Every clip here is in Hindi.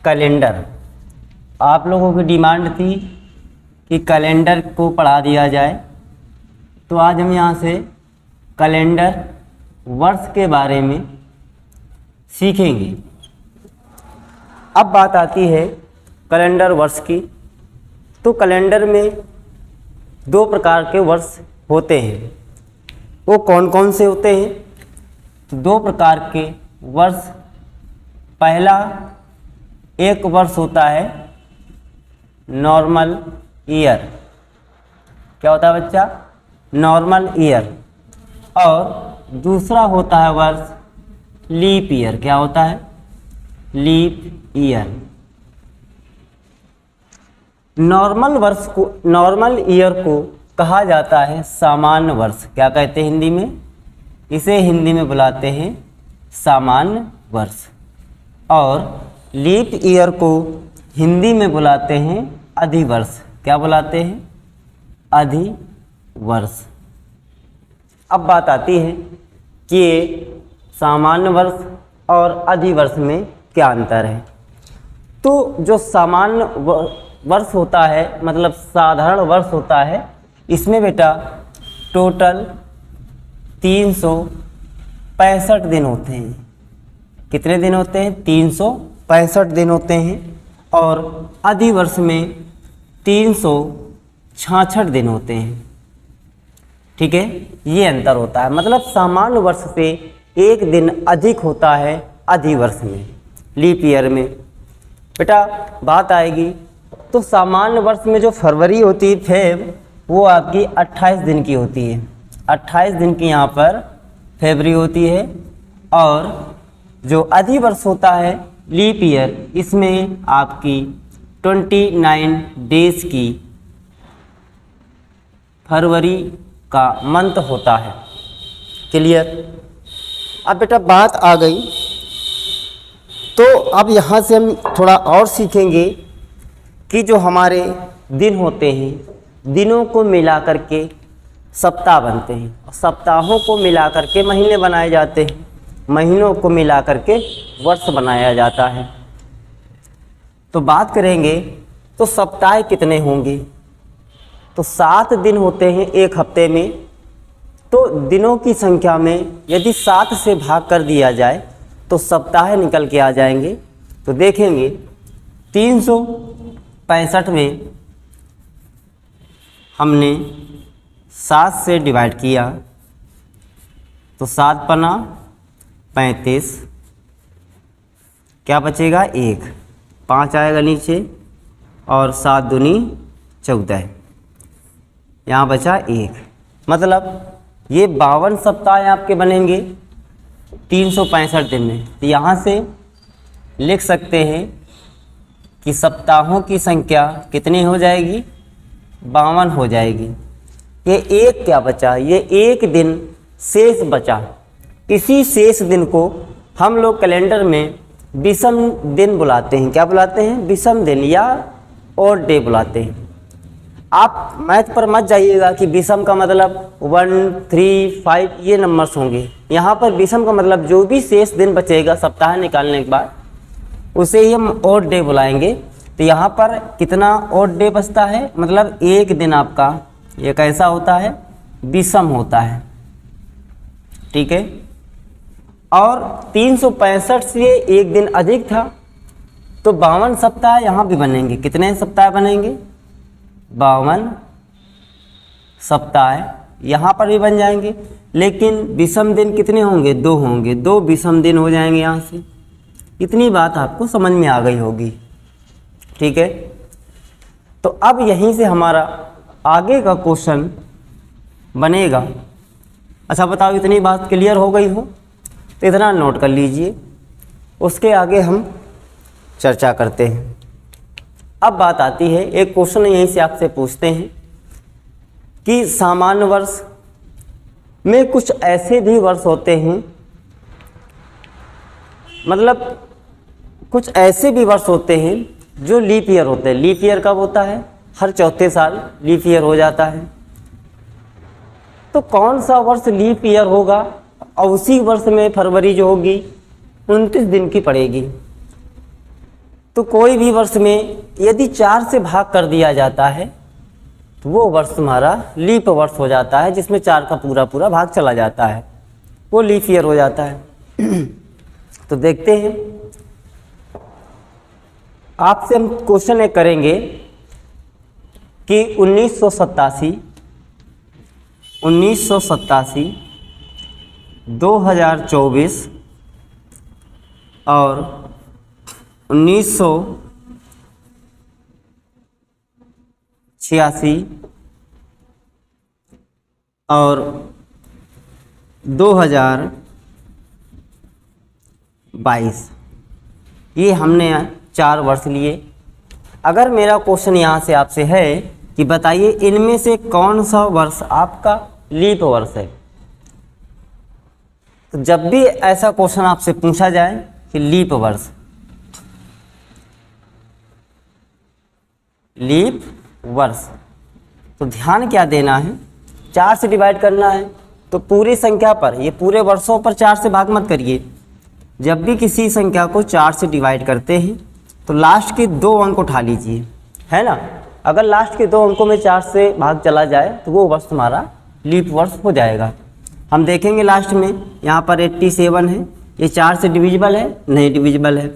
कैलेंडर। आप लोगों की डिमांड थी कि कैलेंडर को पढ़ा दिया जाए, तो आज हम यहाँ से कैलेंडर वर्ष के बारे में सीखेंगे। अब बात आती है कैलेंडर वर्ष की। तो कैलेंडर में दो प्रकार के वर्ष होते हैं। वो कौन कौन से होते हैं? तो दो प्रकार के वर्ष, पहला एक वर्ष होता है नॉर्मल ईयर। क्या होता है बच्चा? Normal year. और दूसरा होता है वर्ष लीप ईयर। क्या होता है? Leap year. नॉर्मल ईयर को कहा जाता है सामान्य वर्ष। क्या कहते हैं हिंदी में? इसे हिंदी में बुलाते हैं सामान्य वर्ष। और लीप ईयर को हिंदी में बुलाते हैं अधिवर्ष। क्या बुलाते हैं? अधिवर्ष। अब बात आती है कि सामान्य वर्ष और अधिवर्ष में क्या अंतर है। तो जो सामान्य वर्ष होता है, मतलब साधारण वर्ष होता है, इसमें बेटा टोटल 365 दिन होते हैं। कितने दिन होते हैं? 365 दिन होते हैं। और अधिवर्ष में 366 दिन होते हैं। ठीक है, ये अंतर होता है। मतलब सामान्य वर्ष से एक दिन अधिक होता है अधिवर्ष में, लीप ईयर में। बेटा बात आएगी तो सामान्य वर्ष में जो फरवरी होती है वो आपकी 28 दिन की होती है। 28 दिन की यहाँ पर फरवरी होती है। और जो अधिवर्ष होता है लीप ईयर, इसमें आपकी 29 डेज की फरवरी का मंथ होता है। क्लियर? अब बेटा बात आ गई, तो अब यहाँ से हम थोड़ा और सीखेंगे कि जो हमारे दिन होते हैं, दिनों को मिला करके सप्ताह बनते हैं। और सप्ताहों को मिला करके महीने बनाए जाते हैं। महीनों को मिला करके वर्ष बनाया जाता है। तो बात करेंगे तो सप्ताह कितने होंगे? तो 7 दिन होते हैं एक हफ्ते में। तो दिनों की संख्या में यदि 7 से भाग कर दिया जाए तो सप्ताह निकल के आ जाएंगे। तो देखेंगे 365 में हमने 7 से डिवाइड किया तो 7 पना 35, क्या बचेगा? 1, 5 आएगा नीचे, और 7 दूनी 14, यहाँ बचा 1। मतलब ये 52 सप्ताह आपके बनेंगे 365 दिन में। तो यहाँ से लिख सकते हैं कि सप्ताहों की संख्या कितनी हो जाएगी? 52 हो जाएगी। ये एक क्या बचा? ये एक दिन शेष बचा। इसी शेष दिन को हम लोग कैलेंडर में विषम दिन बुलाते हैं। क्या बुलाते हैं? विषम दिन या ऑड डे बुलाते हैं। आप मैथ पर मत जाइएगा कि विषम का मतलब 1, 3, 5 ये नंबर्स होंगे। यहाँ पर विषम का मतलब जो भी शेष दिन बचेगा सप्ताह निकालने के बाद, उसे ही हम ऑड डे बुलाएंगे। तो यहाँ पर कितना ऑड डे बचता है? मतलब एक दिन आपका ये कैसा होता है? विषम होता है। ठीक है। और 365 से एक दिन अधिक था, तो 52 सप्ताह यहाँ भी बनेंगे। कितने सप्ताह बनेंगे? 52 सप्ताह यहाँ पर भी बन जाएंगे। लेकिन विषम दिन कितने होंगे? 2 होंगे। 2 विषम दिन हो जाएंगे यहाँ से। इतनी बात आपको समझ में आ गई होगी। ठीक है। तो अब यहीं से हमारा आगे का क्वेश्चन बनेगा। अच्छा बताओ, इतनी बात क्लियर हो गई हो तो इतना नोट कर लीजिए, उसके आगे हम चर्चा करते हैं। अब बात आती है, एक क्वेश्चन यहीं से आपसे पूछते हैं कि सामान्य वर्ष में कुछ ऐसे भी वर्ष होते हैं, मतलब कुछ ऐसे भी वर्ष होते हैं जो लीप ईयर होते हैं। लीप ईयर कब होता है? हर चौथे साल लीप ईयर हो जाता है। तो कौन सा वर्ष लीप ईयर होगा? और उसी वर्ष में फरवरी जो होगी 29 दिन की पड़ेगी। तो कोई भी वर्ष में यदि 4 से भाग कर दिया जाता है तो वो वर्ष तुम्हारा लीप वर्ष हो जाता है, जिसमें 4 का पूरा पूरा भाग चला जाता है, वो लीप ईयर हो जाता है। तो देखते हैं, आपसे हम क्वेश्चन एक करेंगे कि 1987, 2024 और 1986 और 2022, ये हमने 4 वर्ष लिए। अगर मेरा क्वेश्चन यहाँ से आपसे है कि बताइए इनमें से कौन सा वर्ष आपका लीप वर्ष है, तो जब भी ऐसा क्वेश्चन आपसे पूछा जाए कि लीप वर्ष, लीप वर्ष, तो ध्यान क्या देना है, 4 से डिवाइड करना है। तो पूरी संख्या पर, ये पूरे वर्षों पर 4 से भाग मत करिए। जब भी किसी संख्या को 4 से डिवाइड करते हैं तो लास्ट के 2 अंक उठा लीजिए, है ना। अगर लास्ट के 2 अंकों में 4 से भाग चला जाए तो वो वर्ष तुम्हारा लीप वर्ष हो जाएगा। हम देखेंगे लास्ट में, यहाँ पर 87 है, ये 4 से डिविजिबल है? नहीं डिविजिबल है।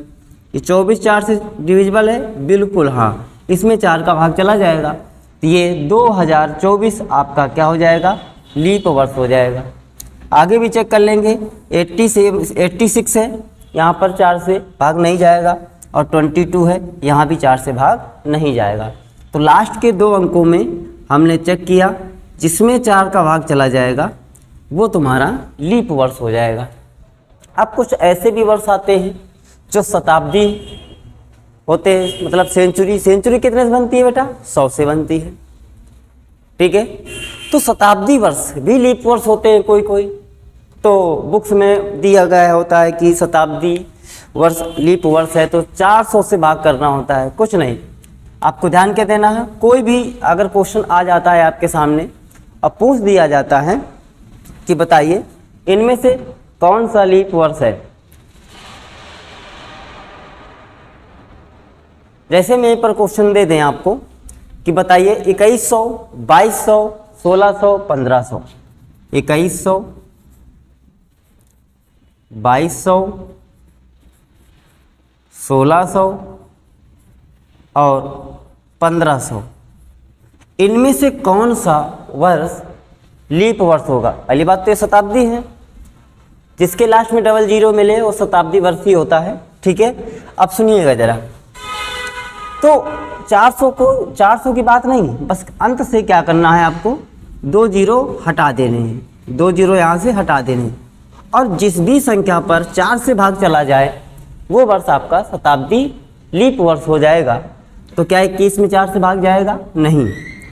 ये 24 4 से डिविजिबल है? बिल्कुल हाँ, इसमें 4 का भाग चला जाएगा। तो ये 2024 आपका क्या हो जाएगा, लीप वर्ष हो जाएगा। आगे भी चेक कर लेंगे, 86 है, यहाँ पर 4 से भाग नहीं जाएगा, और 22 है, यहाँ भी 4 से भाग नहीं जाएगा। तो लास्ट के 2 अंकों में हमने चेक किया, जिसमें 4 का भाग चला जाएगा वो तुम्हारा लीप वर्ष हो जाएगा। अब कुछ ऐसे भी वर्ष आते हैं जो शताब्दी होते हैं, मतलब सेंचुरी। सेंचुरी कितने से बनती है बेटा? 100 से बनती है, ठीक है। तो शताब्दी वर्ष भी लीप वर्ष होते हैं कोई कोई। तो बुक्स में दिया गया होता है कि शताब्दी वर्ष लीप वर्ष है तो 400 से भाग करना होता है। कुछ नहीं, आपको ध्यान क्या देना है, कोई भी अगर क्वेश्चन आ जाता है आपके सामने और पूछ दिया जाता है कि बताइए इनमें से कौन सा लीप वर्ष है, जैसे मैं पर क्वेश्चन दे दें आपको कि बताइए 2100, 2200, 1600, 1500, 2100, 2200, 1600 और 1500, इनमें से कौन सा वर्ष लीप वर्ष होगा? पहली बात तो ये शताब्दी है, जिसके लास्ट में 00 मिले वो शताब्दी वर्ष ही होता है, ठीक है। अब सुनिएगा जरा, तो 400 की बात नहीं, बस अंत से क्या करना है आपको, 2 0 हटा देने हैं, 2 0 यहाँ से हटा देने हैं, और जिस भी संख्या पर 4 से भाग चला जाए वो वर्ष आपका शताब्दी लीप वर्ष हो जाएगा। तो क्या 21 में 4 से भाग जाएगा? नहीं।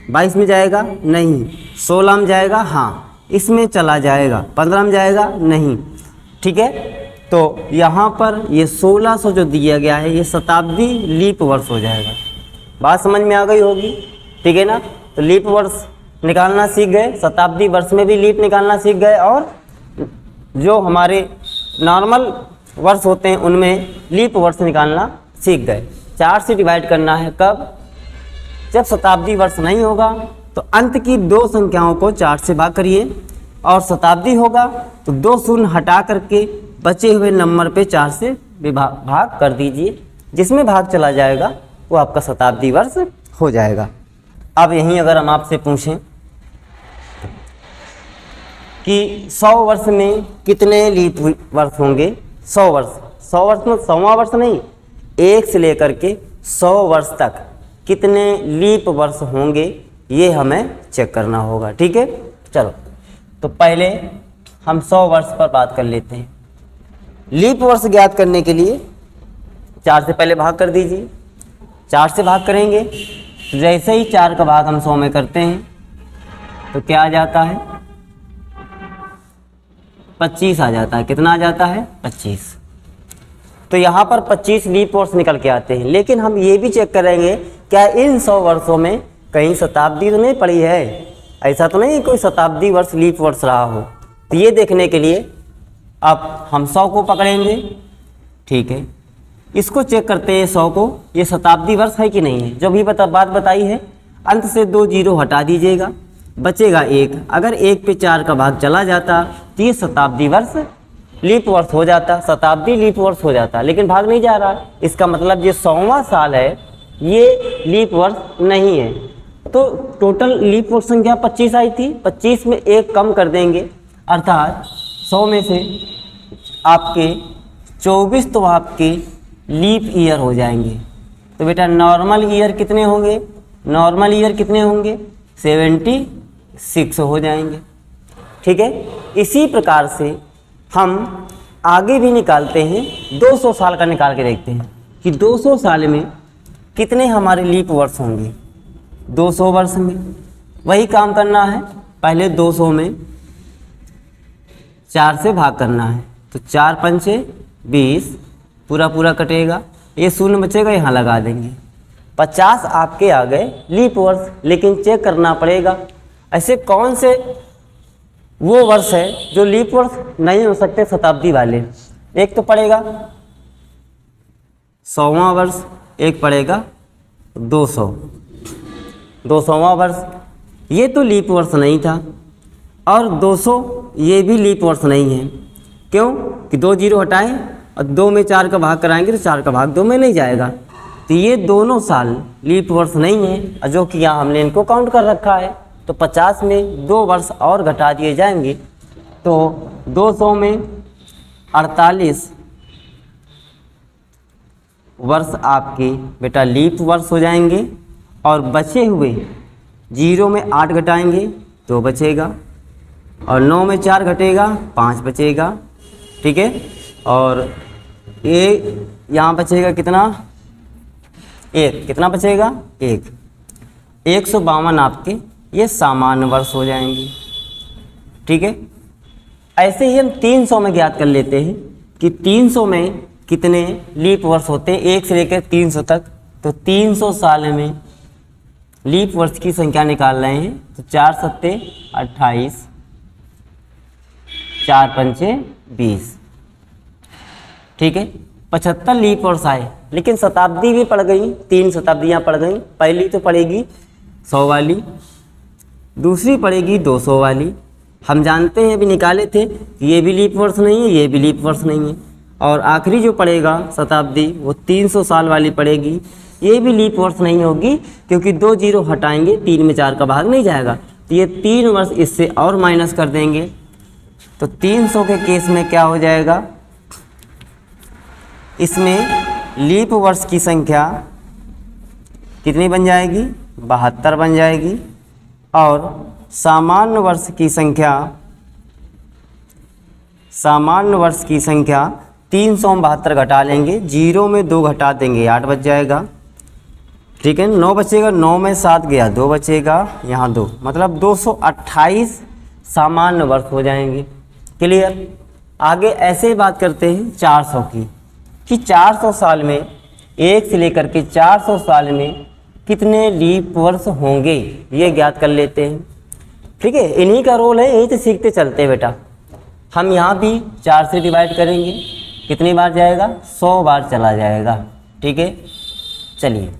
22 में जाएगा? नहीं। 16 में जाएगा? हाँ, इसमें चला जाएगा। 15 में जाएगा? नहीं, ठीक है। तो यहाँ पर ये 1600 जो दिया गया है ये शताब्दी लीप वर्ष हो जाएगा। बात समझ में आ गई होगी, ठीक है ना। तो लीप वर्ष निकालना सीख गए, शताब्दी वर्ष में भी लीप निकालना सीख गए, और जो हमारे नॉर्मल वर्ष होते हैं उनमें लीप वर्ष निकालना सीख गए। 4 से डिवाइड करना है कब? जब शताब्दी वर्ष नहीं होगा तो अंत की 2 संख्याओं को 4 से भाग करिए, और शताब्दी होगा तो 2 शून्य हटा करके बचे हुए नंबर पे 4 से भाग कर दीजिए, जिसमें भाग चला जाएगा वो आपका शताब्दी वर्ष हो जाएगा। अब यहीं अगर हम आपसे पूछें कि 100 वर्ष में कितने लीप वर्ष होंगे? 100 वर्ष, 100 वर्ष में 100वां वर्ष नहीं, 1 से लेकर के 100 वर्ष तक कितने लीप वर्ष होंगे ये हमें चेक करना होगा, ठीक है। चलो, तो पहले हम 100 वर्ष पर बात कर लेते हैं। लीप वर्ष ज्ञात करने के लिए 4 से पहले भाग कर दीजिए। 4 से भाग करेंगे तो जैसे ही 4 का भाग हम 100 में करते हैं तो क्या आ जाता है? 25 आ जाता है। कितना आ जाता है? 25। तो यहाँ पर 25 लीप वर्ष निकल के आते हैं। लेकिन हम ये भी चेक करेंगे क्या इन 100 वर्षों में कहीं शताब्दी तो नहीं पड़ी है, ऐसा तो नहीं कोई शताब्दी वर्ष लीप वर्ष रहा हो। तो ये देखने के लिए अब हम 100 को पकड़ेंगे, ठीक है। इसको चेक करते हैं 100 को, ये शताब्दी वर्ष है कि नहीं है। जो भी बात बताई है, अंत से 2 जीरो हटा दीजिएगा, बचेगा 1। अगर 1 पे 4 का भाग चला जाता तो ये शताब्दी वर्ष लीप वर्ष हो जाता, शताब्दी लीप वर्ष हो जाता, लेकिन भाग नहीं जा रहा। इसका मतलब ये 100वां साल है, ये लीप वर्ष नहीं है। तो टोटल लीप वर्ष संख्या 25 आई थी, 25 में 1 कम कर देंगे, अर्थात 100 में से आपके 24 तो आपके लीप ईयर हो जाएंगे। तो बेटा नॉर्मल ईयर कितने होंगे, नॉर्मल ईयर कितने होंगे, 76 हो जाएंगे। ठीक है, इसी प्रकार से हम आगे भी निकालते हैं, 200 साल का निकाल के देखते हैं कि 200 साल में कितने हमारे लीप वर्ष होंगे। 200 वर्ष में वही काम करना है, पहले 200 में 4 से भाग करना है, तो 4 पंचे 20, पूरा पूरा कटेगा, ये शून्य बचेगा, यहाँ लगा देंगे। 50 आपके आ गए लीप वर्ष, लेकिन चेक करना पड़ेगा ऐसे कौन से वो वर्ष है जो लीप वर्ष नहीं हो सकते शताब्दी वाले। एक तो पड़ेगा 100वां वर्ष, एक पड़ेगा 200वां वर्ष, ये तो लीप वर्ष नहीं था, और 200 ये भी लीप वर्ष नहीं है। क्यों कि 2 जीरो हटाएं और 2 में 4 का भाग कराएंगे तो 4 का भाग 2 में नहीं जाएगा, तो ये दोनों साल लीप वर्ष नहीं है, जो कि यहाँ हमने इनको काउंट कर रखा है। तो 50 में 2 वर्ष और घटा दिए जाएंगे, तो 200 में 48 वर्ष आपके बेटा लीप वर्ष हो जाएंगे, और बचे हुए 0 में 8 घटाएंगे 2 बचेगा, और 9 में 4 घटेगा 5 बचेगा। ठीक है, और ये यहाँ बचेगा कितना, 1, कितना बचेगा 1। 152 आपके ये सामान्य वर्ष हो जाएंगे। ठीक है, ऐसे ही हम 300 में ज्ञात कर लेते हैं कि 300 में कितने लीप वर्ष होते हैं, 1 से लेकर 300 तक। तो 300 साल में लीप वर्ष की संख्या निकाल रहे हैं, तो 4 सत्ते 28, 4 पंचे 20। ठीक है, 75 लीप वर्ष आए, लेकिन शताब्दी भी पड़ गई, 3 शताब्दियाँ पड़ गई। पहली तो पड़ेगी 100 वाली, दूसरी पड़ेगी 200 वाली। हम जानते हैं, अभी निकाले थे कि ये भी लीप वर्ष नहीं है, ये भी लीप वर्ष नहीं है, और आखिरी जो पड़ेगा शताब्दी वो 300 साल वाली पड़ेगी, ये भी लीप वर्ष नहीं होगी, क्योंकि 2 जीरो हटाएंगे 3 में 4 का भाग नहीं जाएगा, तो ये 3 वर्ष इससे और माइनस कर देंगे। तो 300 के केस में क्या हो जाएगा, इसमें लीप वर्ष की संख्या कितनी बन जाएगी, 72 बन जाएगी, और सामान्य वर्ष की संख्या 372 घटा लेंगे, 0 में 2 घटा देंगे 8 बच जाएगा। ठीक है, 9 बचेगा, 9 में 7 गया 2 बचेगा, यहाँ 2, मतलब 228 सामान्य वर्ष हो जाएंगे। क्लियर। आगे ऐसे ही बात करते हैं 400 की, कि 400 साल में 1 से लेकर के 400 साल में कितने लीप वर्ष होंगे, ये ज्ञात कर लेते हैं। ठीक है, इन्हीं का रोल है, यहीं से सीखते चलते हैं बेटा। हम यहाँ भी 4 से डिवाइड करेंगे, कितनी बार जाएगा, 100 बार चला जाएगा। ठीक है, चलिए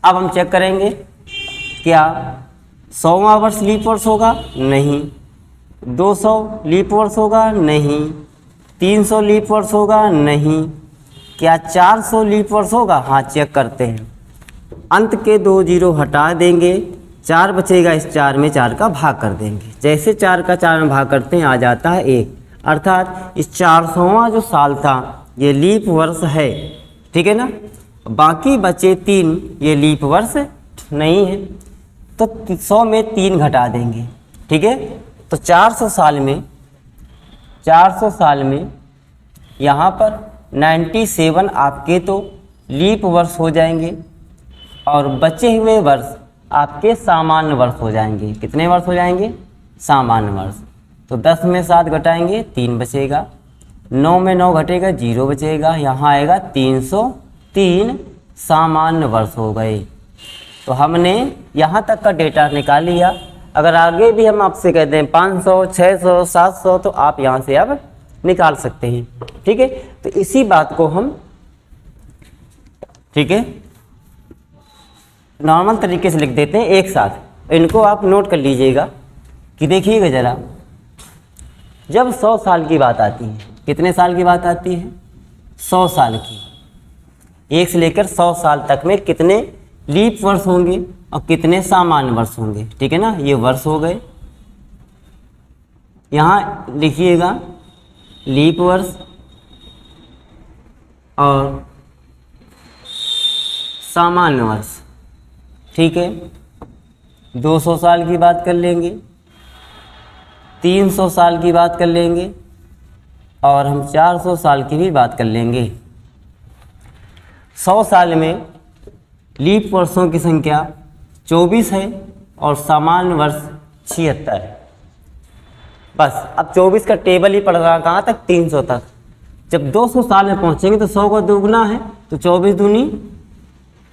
अब हम चेक करेंगे, क्या 100वां वर्ष लीप वर्ष होगा, नहीं। 200 लीप वर्ष होगा, नहीं। 300 लीप वर्ष होगा, नहीं। क्या 400 लीप वर्ष होगा, हाँ चेक करते हैं। अंत के 2 जीरो हटा देंगे, 4 बचेगा, इस 4 में 4 का भाग कर देंगे। जैसे 4 का 4 में भाग करते हैं आ जाता है 1, अर्थात इस 400वां जो साल था ये लीप वर्ष है। ठीक है ना, बाकी बचे 3 ये लीप वर्ष नहीं है, तो 100 में 3 घटा देंगे। ठीक है, तो 400 साल में यहाँ पर 97 आपके तो लीप वर्ष हो जाएंगे, और बचे हुए वर्ष आपके सामान्य वर्ष हो जाएंगे। कितने वर्ष हो जाएंगे, सामान्य वर्ष। तो 10 में 7 घटाएंगे 3 बचेगा, 9 में 9 घटेगा 0 बचेगा, यहाँ आएगा 303 सामान्य वर्ष हो गए। तो हमने यहाँ तक का डेटा निकाल लिया। अगर आगे भी हम आपसे कहते हैं 500, 600, 700, तो आप यहाँ से अब निकाल सकते हैं। ठीक है, तो इसी बात को हम ठीक है, नॉर्मल तरीके से लिख देते हैं एक साथ। इनको आप नोट कर लीजिएगा कि देखिएगा ज़रा, जब 100 साल की बात आती है, कितने साल की बात आती है? 100 साल की। 1 से लेकर 100 साल तक में कितने लीप वर्ष होंगे और कितने सामान्य वर्ष होंगे, ठीक है ना। ये वर्ष हो गए, यहाँ लिखिएगा लीप वर्ष और सामान्य वर्ष, ठीक है। 200 साल की बात कर लेंगे, 300 साल की बात कर लेंगे और हम 400 साल की भी बात कर लेंगे। 100 साल में लीप वर्षों की संख्या 24 है और सामान्य वर्ष 76 है। बस अब 24 का टेबल ही पड़ रहा कहाँ तक? 300 तक। जब 200 साल में पहुँचेंगे तो 100 का दुगना है, तो 24 दूनी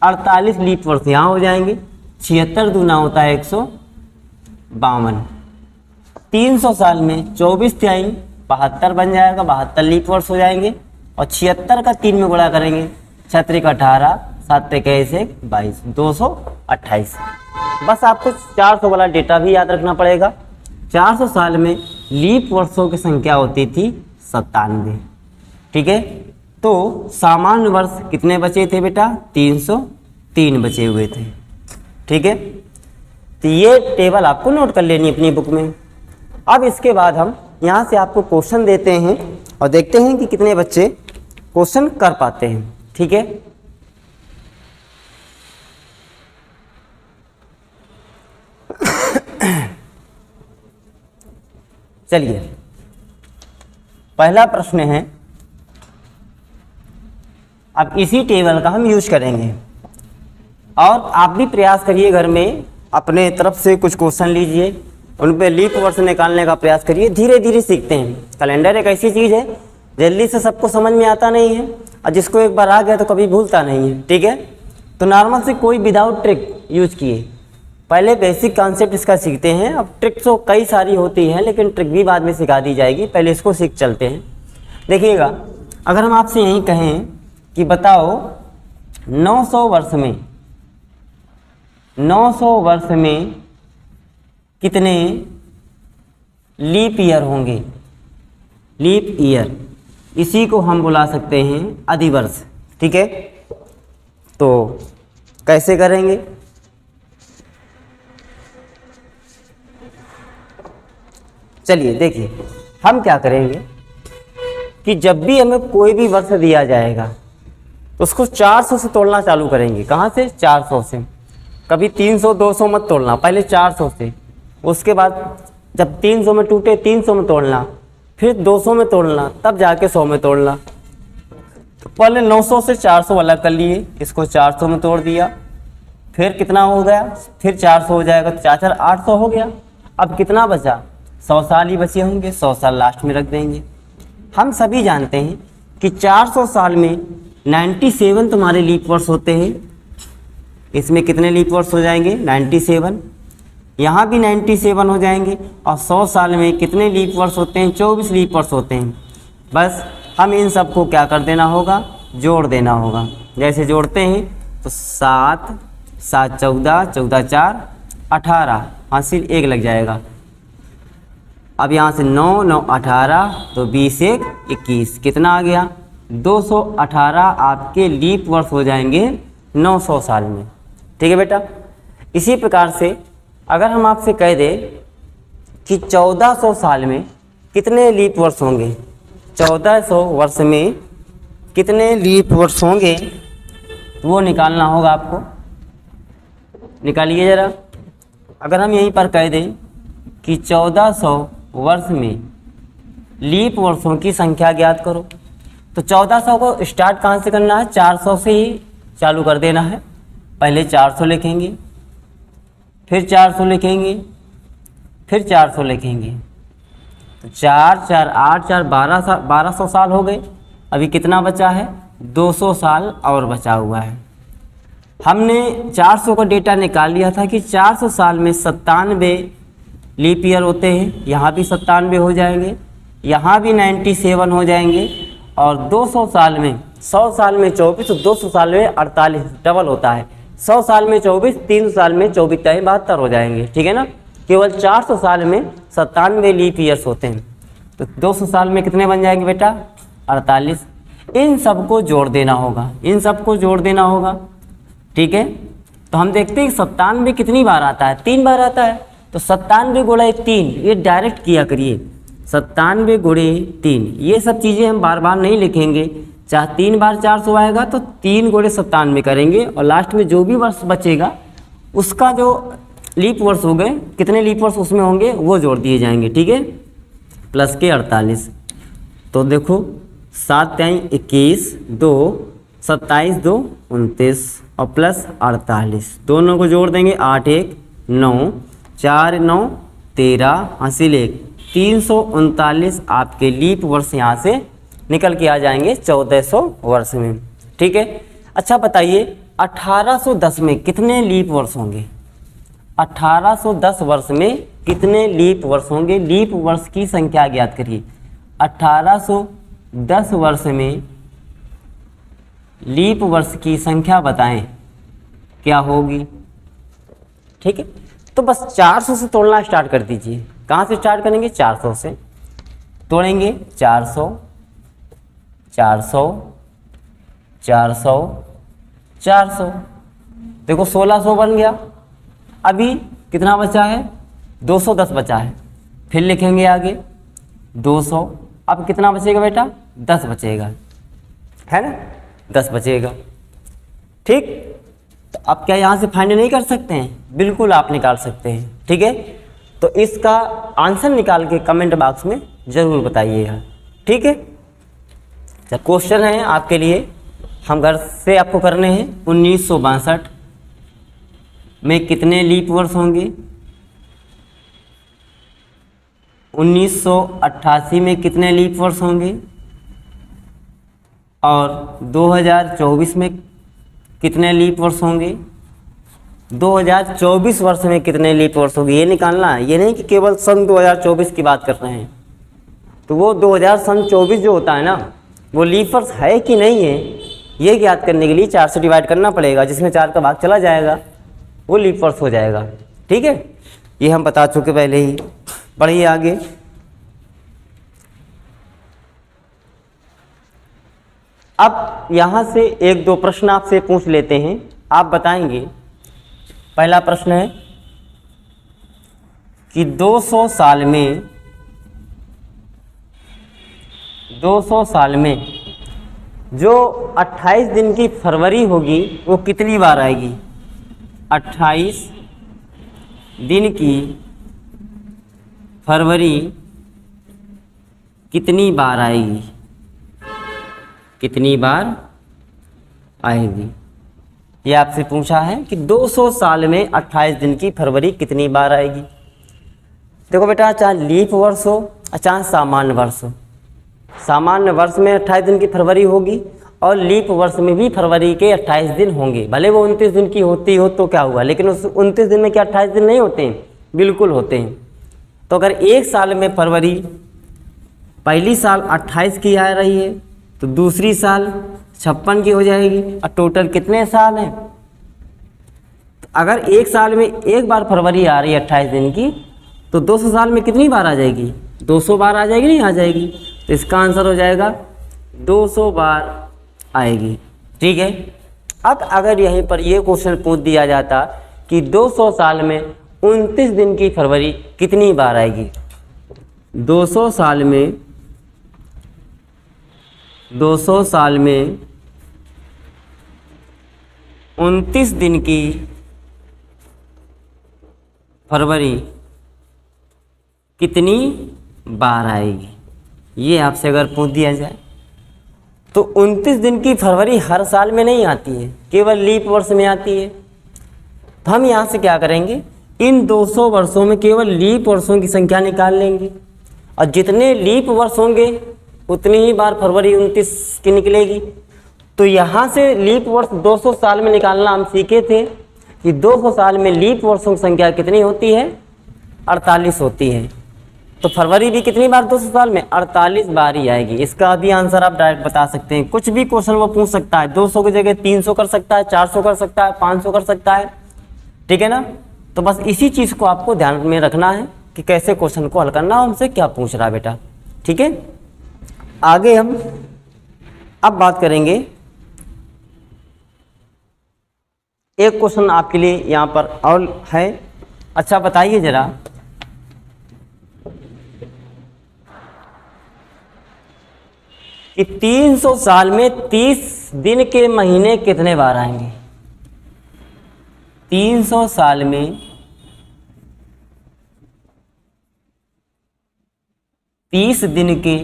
48 लीप वर्ष यहाँ हो जाएंगे। 76 दूना होता है 152। 300 साल में 24 तिहाई 72 बन जाएगा, 72 लीप वर्ष हो जाएंगे। और 76 का 3 में गुणा करेंगे, 6 का 18, 7 21 22, 228। बस आपको 400 वाला डेटा भी याद रखना पड़ेगा। 400 साल में लीप वर्षों की संख्या होती थी 97, ठीक है। तो सामान्य वर्ष कितने बचे थे बेटा? 303 बचे हुए थे, ठीक है। तो ये टेबल आपको नोट कर लेनी अपनी बुक में। अब इसके बाद हम यहाँ से आपको क्वेश्चन देते हैं और देखते हैं कि कितने बच्चे क्वेश्चन कर पाते हैं, ठीक है। चलिए, पहला प्रश्न है, अब इसी टेबल का हम यूज करेंगे और आप भी प्रयास करिए घर में, अपने तरफ से कुछ क्वेश्चन लीजिए, उन पे लीप वर्ष निकालने का प्रयास करिए। धीरे धीरे सीखते हैं। कैलेंडर एक ऐसी चीज़ है जल्दी से सबको समझ में आता नहीं है, और जिसको एक बार आ गया तो कभी भूलता नहीं है, ठीक है। तो नॉर्मल से कोई विदाउट ट्रिक यूज किए, पहले बेसिक कॉन्सेप्ट इसका सीखते हैं। अब ट्रिक तो कई सारी होती हैं, लेकिन ट्रिक भी बाद में सिखा दी जाएगी, पहले इसको सीख चलते हैं। देखिएगा, अगर हम आपसे यही कहें कि बताओ 900 वर्ष में कितने लीप ईयर होंगे? लीप ईयर, इसी को हम बुला सकते हैं अधिवर्ष, ठीक है। तो कैसे करेंगे? चलिए देखिए, हम क्या करेंगे कि जब भी हमें कोई भी वर्ष दिया जाएगा तो उसको 400 से तोड़ना चालू करेंगे। कहाँ से? 400 से। कभी 300 200 मत तोड़ना, पहले 400 से। उसके बाद जब 300 में टूटे 300 में तोड़ना, फिर 200 में तोड़ना, तब जाके 100 में तोड़ना। तो पहले 900 से 400 अलग कर लिए, इसको 400 में तोड़ दिया, फिर कितना हो गया? फिर 400 हो जाएगा, तो 4 800 हो गया। अब कितना बचा? 100 साल ही बचे होंगे, 100 साल लास्ट में रख देंगे। हम सभी जानते हैं कि 400 साल में 97 तुम्हारे लीप वर्ष होते हैं। इसमें कितने लीप वर्ष हो जाएंगे? 97। यहाँ भी 97 हो जाएंगे। और 100 साल में कितने लीप वर्ष होते हैं? 24 लीप वर्ष होते हैं। बस हम इन सबको क्या कर देना होगा? जोड़ देना होगा। जैसे जोड़ते हैं तो 7 7 14, 14 4 18, हासिल 1 लग जाएगा। अब यहाँ से 9 9 18, तो 20 1 21, कितना आ गया? 218 आपके लीप वर्ष हो जाएंगे 900 साल में, ठीक है बेटा। इसी प्रकार से अगर हम आपसे कह दें कि 1400 साल में कितने लीप वर्ष होंगे? 1400 वर्ष में कितने लीप वर्ष होंगे, वो निकालना होगा आपको। निकालिए ज़रा। अगर हम यहीं पर कह दें कि 1400 वर्ष में लीप वर्षों की संख्या ज्ञात करो, तो 1400 को स्टार्ट कहाँ से करना है? 400 से ही चालू कर देना है। पहले 400 लिखेंगे, फिर 400 लिखेंगे, फिर 400 लिखेंगे, तो 4 4 8 4 1200 साल हो गए। अभी कितना बचा है? 200 साल और बचा हुआ है। हमने 400 का डेटा निकाल लिया था कि 400 साल में 97 लीप ईयर होते हैं। यहाँ भी 97 हो जाएंगे, यहाँ भी 97 हो जाएंगे, और 200 साल में 100 साल में 24 तो 200 साल में 48 डबल होता है। 100 साल में 24, 300 साल में 24 72 हो जाएंगे, ठीक है ना। केवल 400 साल में 97 लीप ईयर्स होते हैं, तो 200 साल में कितने बन जाएंगे बेटा? 48। इन सबको जोड़ देना होगा, इन सबको जोड़ देना होगा, ठीक है। तो हम देखते हैं कि 97 कितनी बार आता है? 3 बार आता है। तो 97 गुणे 3 ये डायरेक्ट किया करिए, 97 गुणे 3। ये सब चीज़ें हम बार बार नहीं लिखेंगे, चाहे 3 बार 400 आएगा तो 3 गुणे 97 करेंगे, और लास्ट में जो भी वर्ष बचेगा उसका जो लीप वर्ष हो गए, कितने लीप वर्ष उसमें होंगे वो जोड़ दिए जाएंगे, ठीक है। प्लस के 48। तो देखो 7 3 21, 2 27 2 29 और प्लस 48, दोनों को जोड़ देंगे। 8 1 9 4 9 13 हासिल 1 339 आपके लीप वर्ष यहाँ से निकल के आ जाएंगे 1400 वर्ष में, ठीक है। अच्छा बताइए 1810 में कितने लीप वर्ष होंगे? 1810 वर्ष में कितने लीप वर्ष होंगे? लीप वर्ष की संख्या ज्ञात करिए। 1810 वर्ष में लीप वर्ष की संख्या बताएं क्या होगी, ठीक है। तो बस 400 से तोड़ना स्टार्ट कर दीजिए। कहाँ से स्टार्ट करेंगे? 400 से तोड़ेंगे। 400 400 400 400, देखो 1600 बन गया। अभी कितना बचा है? 210 बचा है। फिर लिखेंगे आगे 200, अब कितना बचेगा बेटा? 10 बचेगा, है ना, 10 बचेगा, ठीक। तो अब क्या यहाँ से फाइंड नहीं कर सकते हैं? बिल्कुल आप निकाल सकते हैं, ठीक है। तो इसका आंसर निकाल के कमेंट बॉक्स में ज़रूर बताइएगा, ठीक है। जब क्वेश्चन है आपके लिए, हम घर से आपको करने हैं। 1962 में कितने लीप वर्ष होंगे? 1988 में कितने लीप वर्ष होंगे? और 2024 में कितने लीप वर्ष होंगे? 2024 वर्ष में कितने लीप वर्ष होंगे ये निकालना है। ये नहीं कि केवल सन 2024 की बात कर रहे हैं, तो वो 2024 जो होता है ना, वो लीप वर्ष है कि नहीं है ये ज्ञात करने के लिए 4 से डिवाइड करना पड़ेगा, जिसमें 4 का भाग चला जाएगा वो लीप वर्ष हो जाएगा, ठीक है। ये हम बता चुके पहले ही। बढ़िए आगे। अब यहाँ से 1-2 प्रश्न आपसे पूछ लेते हैं, आप बताएंगे। पहला प्रश्न है कि 200 साल में जो 28 दिन की फरवरी होगी वो कितनी बार आएगी? 28 दिन की फरवरी कितनी बार आएगी? कितनी बार आएगी ये आपसे पूछा है कि 200 साल में 28 दिन की फरवरी कितनी बार आएगी। देखो बेटा, चाहे लीप वर्ष हो चाहे सामान्य वर्ष हो, सामान्य वर्ष में 28 दिन की फरवरी होगी और लीप वर्ष में भी फरवरी के 28 दिन होंगे। भले वो 29 दिन की होती हो तो क्या हुआ, लेकिन उस 29 दिन में क्या 28 दिन नहीं होते हैं? बिल्कुल होते हैं। तो अगर एक साल में फरवरी पहली साल 28 की आ रही है तो दूसरी साल 56 की हो जाएगी, और टोटल कितने साल हैं? तो अगर एक साल में एक बार फरवरी आ रही है 28 दिन की, तो 200 साल में कितनी बार आ जाएगी? 200 बार आ जाएगी, नहीं आ जाएगी? तो इसका आंसर हो जाएगा 200 बार आएगी, ठीक है। अब अगर यहीं पर ये क्वेश्चन पूछ दिया जाता कि 200 साल में 29 दिन की फरवरी कितनी बार आएगी? 200 साल में 29 दिन की फरवरी कितनी बार आएगी, ये आपसे अगर पूछ दिया जाए। तो 29 दिन की फरवरी हर साल में नहीं आती है, केवल लीप वर्ष में आती है। तो हम यहाँ से क्या करेंगे, इन 200 वर्षों में केवल लीप वर्षों की संख्या निकाल लेंगे, और जितने लीप वर्ष होंगे उतनी ही बार फरवरी 29 की निकलेगी। तो यहाँ से लीप वर्ष 200 साल में निकालना हम सीखे थे कि 200 साल में लीप वर्षों की संख्या कितनी होती है? 48 होती है। तो फरवरी भी कितनी बार 200 साल में 48 बार ही आएगी। इसका भी आंसर आप डायरेक्ट बता सकते हैं। कुछ भी क्वेश्चन वो पूछ सकता है, 200 की जगह 300 कर सकता है, 400 कर सकता है, 500 कर सकता है, ठीक है ना। तो बस इसी चीज़ को आपको ध्यान में रखना है कि कैसे क्वेश्चन को हल करना, हमसे क्या पूछ रहा है बेटा, ठीक है। आगे हम अब बात करेंगे, एक क्वेश्चन आपके लिए यहाँ पर और है। अच्छा बताइए जरा, कि 300 साल में 30 दिन के महीने कितने बार आएंगे? 300 साल में 30 दिन के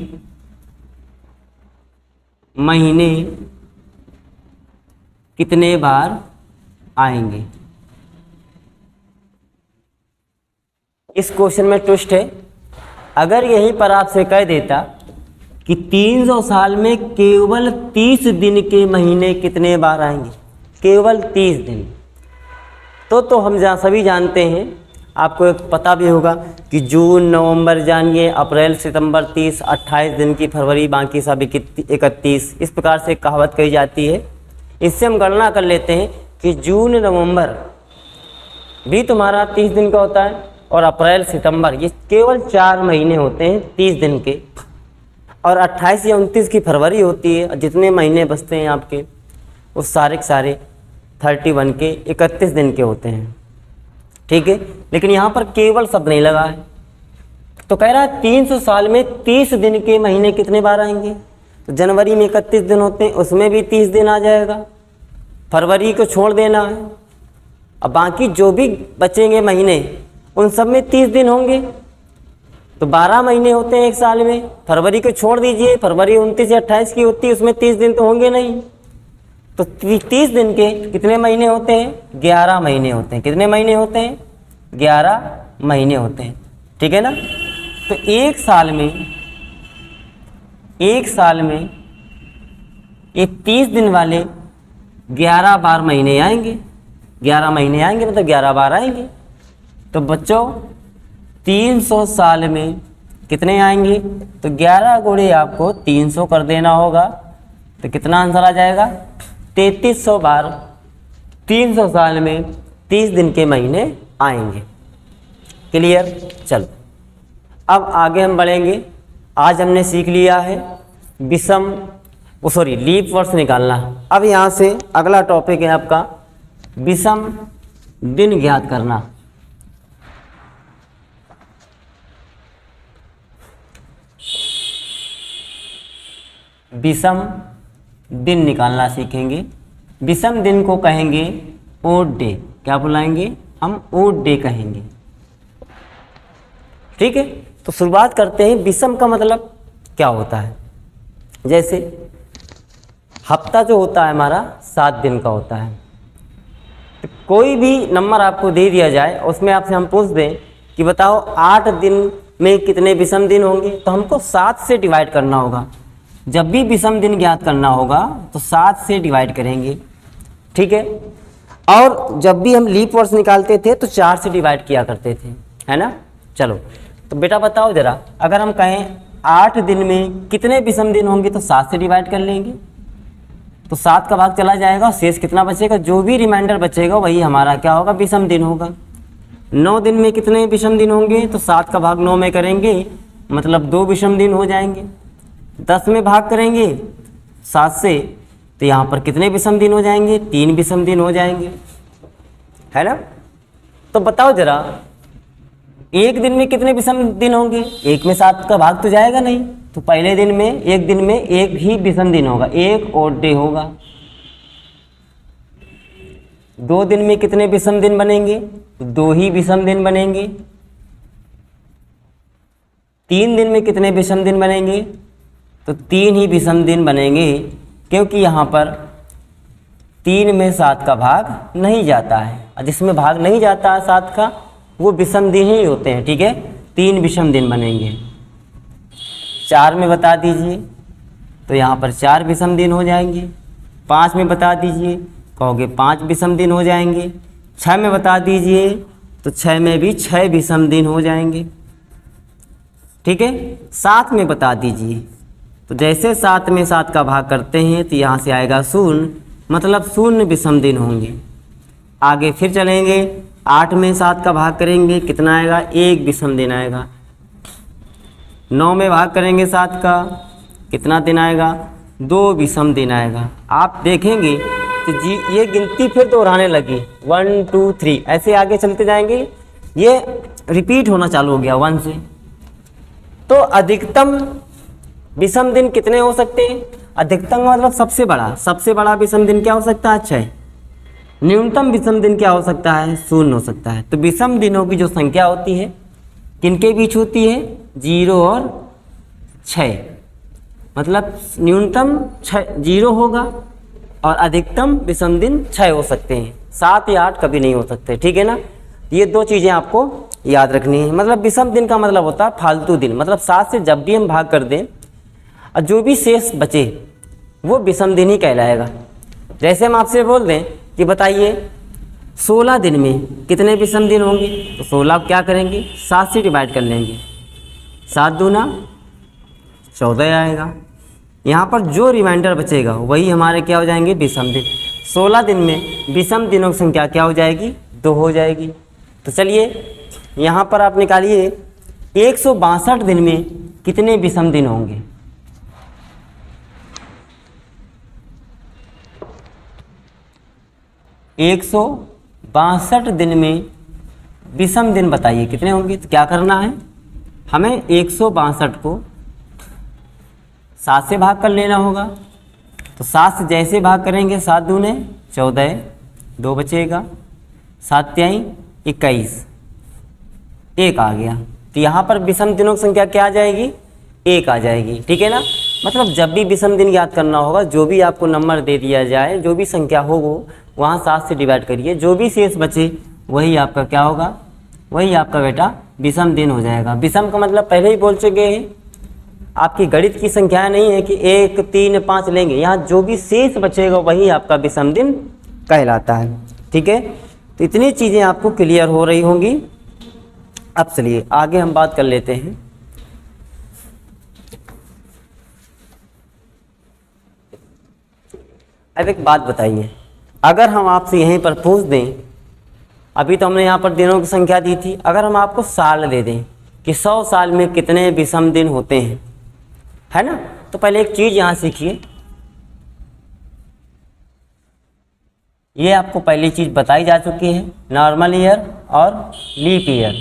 महीने कितने बार आएंगे? इस क्वेश्चन में ट्विस्ट है। अगर यहीं पर आपसे कह देता कि 300 साल में केवल 30 दिन के महीने कितने बार आएंगे, केवल 30 दिन, तो हम सभी जानते हैं, आपको एक पता भी होगा कि जून, नवंबर, जनवरी, अप्रैल, सितंबर 30, 28 दिन की फरवरी, बाकी सब 31, इस प्रकार से कहावत कही जाती है। इससे हम गणना कर लेते हैं कि जून, नवंबर भी तुम्हारा 30 दिन का होता है, और अप्रैल, सितंबर ये केवल 4 महीने होते हैं 30 दिन के, और 28 या 29 की फरवरी होती है। जितने महीने बचते हैं आपके वो सारे के सारे 31 के 31 दिन के होते हैं, ठीक है। लेकिन यहाँ पर केवल शब्द नहीं लगा है, तो कह रहा है 300 साल में 30 दिन के महीने कितने बार आएंगे। तो जनवरी में 31 दिन होते हैं, उसमें भी 30 दिन आ जाएगा, फरवरी को छोड़ देना है। अब बाकी जो भी बचेंगे महीने उन सब में 30 दिन होंगे, तो 12 महीने होते हैं एक साल में। फरवरी को छोड़ दीजिए, फरवरी 29 या 28 की होती है, उसमें 30 दिन तो होंगे नहीं। तो 30 दिन के कितने महीने होते हैं? 11 महीने होते हैं। कितने महीने होते हैं? 11 महीने होते हैं, ठीक है ना। तो एक साल में ये 30 दिन वाले 11 बार महीने आएंगे, 11 महीने आएंगे मतलब 11 बार आएंगे। तो बच्चों 300 साल में कितने आएंगे? तो 11 गुणे आपको 300 कर देना होगा, तो कितना आंसर आ जाएगा? 3300 बार 300 साल में 30 दिन के महीने आएंगे। क्लियर? चलो अब आगे हम बढ़ेंगे। आज हमने सीख लिया है लीप वर्ष निकालना। अब यहाँ से अगला टॉपिक है आपका विषम दिन ज्ञात करना। विषम दिन निकालना सीखेंगे। विषम दिन को कहेंगे ओड डे। क्या बुलाएंगे हम? ओड डे कहेंगे, ठीक है। तो शुरुआत करते हैं। विषम का मतलब क्या होता है? जैसे हफ्ता जो होता है हमारा 7 दिन का होता है। तो कोई भी नंबर आपको दे दिया जाए, उसमें आपसे हम पूछ दें कि बताओ 8 दिन में कितने विषम दिन होंगे, तो हमको 7 से डिवाइड करना होगा। जब भी विषम दिन ज्ञात करना होगा तो 7 से डिवाइड करेंगे, ठीक है। और जब भी हम लीप वर्ष निकालते थे तो 4 से डिवाइड किया करते थे, है ना। चलो तो बेटा बताओ जरा, अगर हम कहें 8 दिन में कितने विषम दिन होंगे, तो 7 से डिवाइड कर लेंगे, तो 7 का भाग चला जाएगा, शेष कितना बचेगा? जो भी रिमाइंडर बचेगा वही हमारा क्या होगा? विषम दिन होगा। 9 दिन में कितने विषम दिन होंगे, तो 7 का भाग 9 में करेंगे, मतलब 2 विषम दिन हो जाएंगे। 10 में भाग करेंगे 7 से, तो यहाँ पर कितने विषम दिन हो जाएंगे? 3 विषम दिन हो जाएंगे, है ना। तो बताओ जरा, एक दिन में कितने विषम दिन होंगे? एक में 7 का भाग तो जाएगा नहीं, तो पहले दिन में एक दिन में एक ही विषम दिन होगा, एक ओड डे होगा। 2 दिन में कितने विषम दिन बनेंगे? 2 ही विषम दिन बनेंगे। 3 दिन में कितने विषम दिन बनेंगे? तो 3 ही विषम दिन बनेंगे, क्योंकि यहाँ पर 3 में 7 का भाग नहीं जाता है, और जिसमें भाग नहीं जाता है 7 का वो विषम दिन ही होते हैं, ठीक है। 3 विषम दिन बनेंगे। 4 में बता दीजिए, तो यहाँ पर 4 विषम दिन हो जाएंगे। 5 में बता दीजिए, कहोगे 5 विषम दिन हो जाएंगे। 6 में बता दीजिए, तो 6 में भी 6 विषम दिन हो जाएंगे। ठीक है, 7 में बता दीजिए। तो जैसे 7 में 7 का भाग करते हैं तो यहाँ से आएगा 0, मतलब 0 विषम दिन होंगे। आगे फिर चलेंगे, 8 में 7 का भाग करेंगे, कितना आएगा? 1 विषम दिन आएगा। 9 में भाग करेंगे 7 का, कितना दिन आएगा? 2 विषम दिन आएगा। आप देखेंगे तो जी ये गिनती फिर दोहराने लगी, 1 2 3 ऐसे आगे चलते जाएंगे, ये रिपीट होना चालू हो गया 1 से। तो अधिकतम विषम दिन कितने हो सकते हैं? अधिकतम मतलब सबसे बड़ा विषम दिन क्या हो सकता है? 6। न्यूनतम विषम दिन क्या हो सकता है? 0 हो सकता है। तो विषम दिनों की जो संख्या होती है किनके बीच होती है? 0 और 6। मतलब न्यूनतम 0 होगा और अधिकतम विषम दिन 6 हो सकते हैं, 7 या 8 कभी नहीं हो सकते। ठीक है ना, ये 2 चीज़ें आपको याद रखनी है। मतलब विषम दिन का मतलब होता है फालतू दिन, मतलब 7 से जब भी हम भाग कर दें और जो भी शेष बचे वो विषम दिन ही कहलाएगा। जैसे हम आपसे बोल दें कि बताइए 16 दिन में कितने विषम दिन होंगे, तो 16 क्या करेंगे? 7 से डिवाइड कर लेंगे, 7 दूना 14 आएगा। यहाँ पर जो रिमाइंडर बचेगा वही हमारे क्या हो जाएंगे? विषम दिन। 16 दिन में विषम दिनों की संख्या क्या हो जाएगी? 2 हो जाएगी। तो चलिए यहाँ पर आप निकालिए 162 दिन में कितने विषम दिन होंगे? 162 दिन में विषम दिन बताइए कितने होंगे। तो क्या करना है, हमें 162 को 7 से भाग कर लेना होगा। तो 7 से जैसे भाग करेंगे, 7 दूने 14, 2 बचेगा, 7 तिहाई 21, 1 आ गया। तो यहाँ पर विषम दिनों की संख्या क्या आ जाएगी? 1 आ जाएगी। ठीक है ना, मतलब जब भी विषम दिन याद करना होगा, जो भी आपको नंबर दे दिया जाए, जो भी संख्या हो वो वहाँ 7 से डिवाइड करिए, जो भी शेष बचे वही आपका क्या होगा? वही आपका बेटा विषम दिन हो जाएगा। विषम का मतलब पहले ही बोल चुके हैं, आपकी गणित की संख्या नहीं है कि 1 3 5 लेंगे, यहाँ जो भी शेष बचेगा वही आपका विषम दिन कहलाता है। ठीक है, तो इतनी चीज़ें आपको क्लियर हो रही होंगी। अब चलिए आगे हम बात कर लेते हैं। अब एक बात बताइए, अगर हम आपसे यहीं पर पूछ दें, अभी तो हमने यहाँ पर दिनों की संख्या दी थी, अगर हम आपको साल दे दें कि 100 साल में कितने विषम दिन होते हैं, है ना, तो पहले एक चीज़ यहाँ सीखिए। ये आपको पहली चीज़ बताई जा चुकी है, नॉर्मल ईयर और लीप ईयर।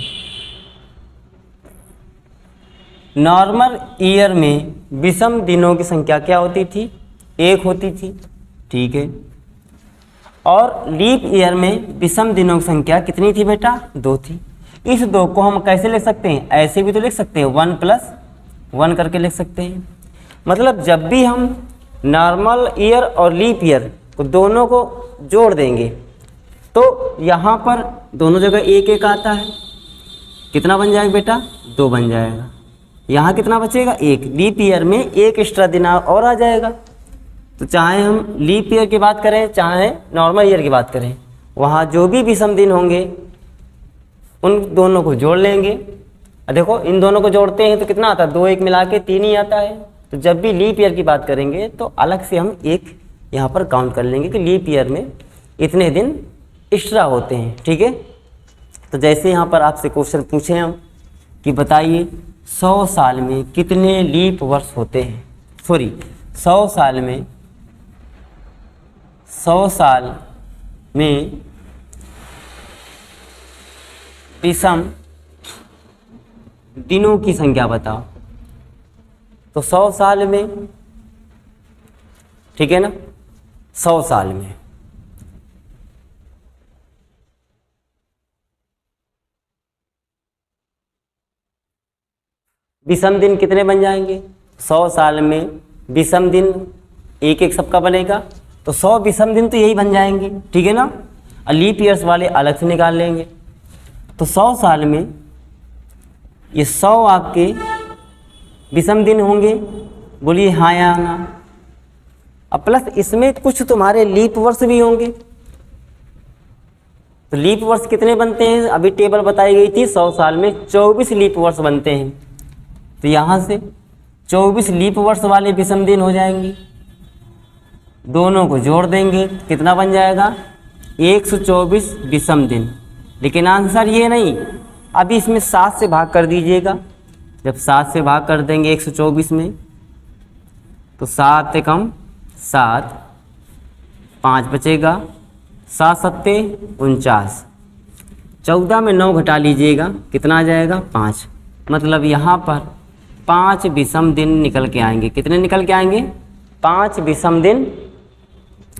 नॉर्मल ईयर में विषम दिनों की संख्या क्या होती थी? 1 होती थी। ठीक है, और लीप ईयर में विषम दिनों की संख्या कितनी थी बेटा? 2 थी। इस 2 को हम कैसे लिख सकते हैं? ऐसे भी तो लिख सकते हैं, 1 + 1 करके लिख सकते हैं। मतलब जब भी हम नॉर्मल ईयर और लीप ईयर को दोनों को जोड़ देंगे तो यहाँ पर दोनों जगह 1 1 आता है, कितना बन जाएगा बेटा? 2 बन जाएगा। यहाँ कितना बचेगा? 1। लीप ईयर में 1 एक्स्ट्रा दिन और आ जाएगा। तो चाहे हम लीप ईयर की बात करें चाहे नॉर्मल ईयर की बात करें, वहाँ जो भी विषम दिन होंगे उन दोनों को जोड़ लेंगे। देखो इन दोनों को जोड़ते हैं तो कितना आता है? 2 1 मिला के 3 ही आता है। तो जब भी लीप ईयर की बात करेंगे तो अलग से हम 1 यहाँ पर काउंट कर लेंगे कि लीप ईयर में इतने दिन एक्स्ट्रा होते हैं। ठीक है, तो जैसे यहाँ पर आपसे क्वेश्चन पूछे हम कि बताइए 100 साल में कितने लीप वर्ष होते हैं? सॉरी 100 साल में विषम दिनों की संख्या बताओ। तो 100 साल में, ठीक है ना, 100 साल में विषम दिन कितने बन जाएंगे? 100 साल में विषम दिन 1 1 सबका बनेगा, तो 100 विषम दिन तो यही बन जाएंगे। ठीक है ना, और लीप ईयर्स वाले अलग से निकाल लेंगे। तो 100 साल में ये 100 आपके विषम दिन होंगे, बोलिए हाँ या ना। अब प्लस इसमें कुछ तुम्हारे लीप वर्ष भी होंगे। तो लीप वर्ष कितने बनते हैं? अभी टेबल बताई गई थी, 100 साल में 24 लीप वर्ष बनते हैं। तो यहाँ से 24 लीप वर्ष वाले विषम दिन हो जाएंगे, दोनों को जोड़ देंगे कितना बन जाएगा 124 विषम दिन। लेकिन आंसर ये नहीं, अभी इसमें 7 से भाग कर दीजिएगा। जब 7 से भाग कर देंगे 124 में तो 7 एकम 7, 5 बचेगा, 7 सत्ते 49, 14 में 9 घटा लीजिएगा कितना आ जाएगा 5। मतलब यहाँ पर 5 विषम दिन निकल के आएंगे। कितने निकल के आएंगे 5 विषम दिन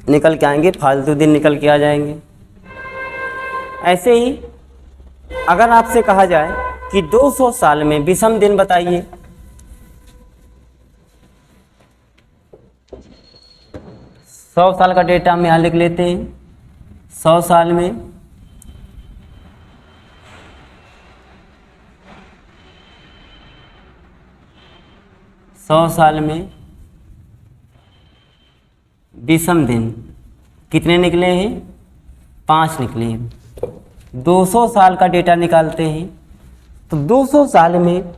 निकल के आएंगे, फालतू दिन निकल के आ जाएंगे। ऐसे ही अगर आपसे कहा जाए कि 200 साल में विषम दिन बताइए, सौ साल का डेटा हम यहाँ लिख लेते हैं। 100 साल में 100 साल में विषम दिन कितने निकले हैं 5 निकले हैं। 200 साल का डेटा निकालते हैं तो 200 साल में